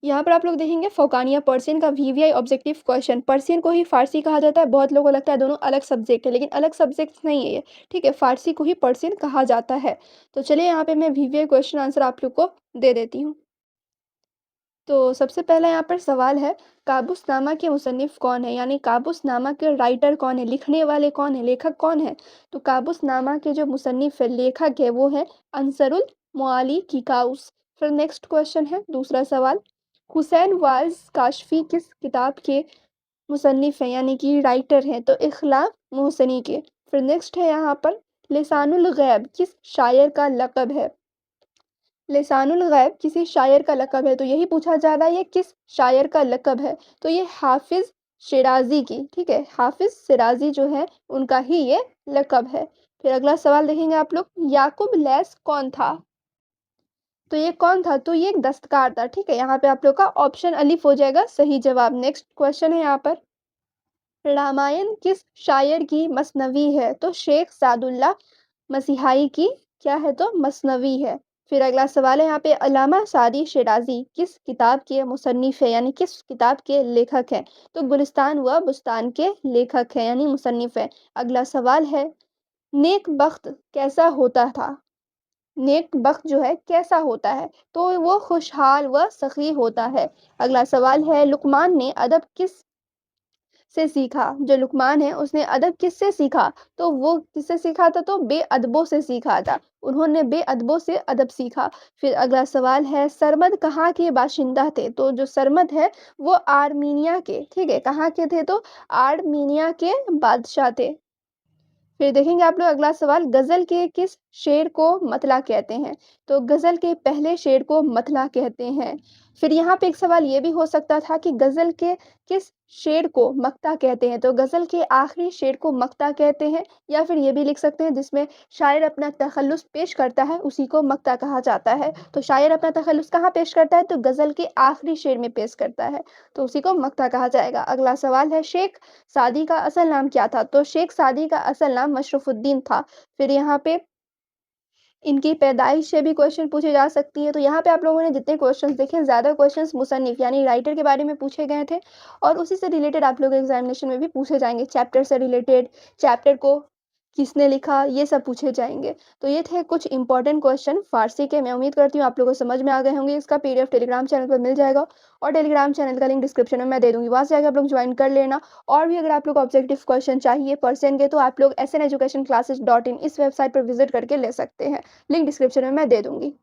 यहाँ पर आप लोग देखेंगे फ़ौकानिया पर्शियन का वीवीआई ऑब्जेक्टिव क्वेश्चन। पर्शियन को ही फ़ारसी कहा जाता है, बहुत लोगों को लगता है दोनों अलग सब्जेक्ट है, लेकिन अलग सब्जेक्ट्स नहीं है ये, ठीक है? फ़ारसी को ही पर्शियन कहा जाता है। तो चलिए यहाँ पे मैं वीवीआई क्वेश्चन आंसर आप लोग को दे देती हूँ। तो सबसे पहला यहाँ पर सवाल है, काबूसनामा के मुसन्निफ़ कौन है? यानी काबूसनामा के राइटर कौन है? लिखने वाले कौन है? लेखक कौन है? तो काबूसनामा के जो मुसन्निफ़ है, लेखक है, वो है अंसरुल मुआली कीकाउस। फिर नेक्स्ट क्वेश्चन है, दूसरा सवाल, हुसैन वाइज़ काशफ़ी किस किताब के मुसन्निफ़ हैं, यानी कि राइटर हैं? तो इख़्ला मोहसिनी के। फिर नेक्स्ट है यहाँ पर, लिसानुल गैब किस शायर का लक़ब है? लिसानुल गैब किसी शायर का लक़ब है, तो यही पूछा जा रहा है ये किस शायर का लक़ब है? तो ये हाफ़िज़ शिराज़ी की, ठीक है? हाफ़िज़ शिराज़ी जो है उनका ही ये लक़ब है। फिर अगला सवाल देखेंगे आप लोग, याकूब लैस कौन था? तो ये कौन था? तो ये एक दस्तकार था, ठीक है? यहाँ पे आप लोग का ऑप्शन अलिफ हो जाएगा सही जवाब। नेक्स्ट क्वेश्चन है यहाँ पर, रामायण किस शायर की मसनवी है? तो शेख सादुल्लाह मसीहाई की क्या है? तो मसनवी है। फिर अगला सवाल है यहाँ पे, अल्लामा सादी शिराज़ी किस किताब के मुसन्निफ़ है, यानी किस किताब के लेखक हैं? तो गुलिस्तान व बुस्तान के लेखक हैं, यानी मुसन्निफ़ है। अगला सवाल है, नेक बख्त कैसा होता था? नेक बख्त जो है कैसा होता है? तो वो खुशहाल व सखी होता है। अगला सवाल है, लुक़मान ने अदब किस से सीखा? जो लुक़मान है उसने अदब किससे सीखा? तो वो किससे सीखा था? तो बेअदबों से सीखा था। उन्होंने बेअदबों से अदब सीखा। फिर अगला सवाल है, सरमद कहाँ के बाशिंदा थे? तो जो सरमद है वो आर्मीनिया के, ठीक है? कहाँ के थे? तो आर्मीनिया के बादशाह थे। फिर देखेंगे आप लोग अगला सवाल, गज़ल के किस शेर को मतला कहते हैं? तो गज़ल के पहले शेर को मतला कहते हैं। फिर यहाँ पे एक सवाल ये भी हो सकता था कि गज़ल के किस शेर को मक्ता कहते हैं? तो गज़ल के आखिरी शेर को मक्ता कहते हैं, या फिर ये भी लिख सकते हैं जिसमें शायर अपना तख़ल्लुस पेश करता है, उसी को मक्ता कहा जाता है। तो शायर अपना तख़ल्लुस कहाँ पेश करता है? तो गज़ल के आखिरी शेर में पेश करता है, तो उसी को मक्ता कहा जाएगा। अगला सवाल है, शेख सादी का असल नाम क्या था? तो शेख सादी का असल नाम मशरफ़ुद्दीन था। फिर यहाँ पे इनकी पैदाइश से भी क्वेश्चन पूछी जा सकती है। तो यहाँ पे आप लोगों ने जितने क्वेश्चंस देखे, ज़्यादा क्वेश्चंस मुसन्निफ़ यानी राइटर के बारे में पूछे गए थे, और उसी से रिलेटेड आप लोग एग्ज़ामिनेशन में भी पूछे जाएँगे। चैप्टर से रिलेटेड, चैप्टर को किसने लिखा, ये सब पूछे जाएँगे। तो ये थे कुछ इंपॉर्टेंट क्वेश्चन फ़ारसी के। मैं उम्मीद करती हूँ आप लोगों को समझ में आ गए होंगे। इसका पीडीएफ टेलीग्राम चैनल पर मिल जाएगा, और टेलीग्राम चैनल का लिंक डिस्क्रिप्शन में मैं दे दूँगी, वहाँ से जाके आप लोग ज्वाइन कर लेना। और भी अगर आप लोग को ऑब्जेक्टिव क्वेश्चन चाहिए पर्सन के, तो आप लोग SN Education Classes.in इस वेबसाइट पर विज़िट करके ले सकते हैं। लिंक डिस्क्रिप्शन में मैं दे दूँगी।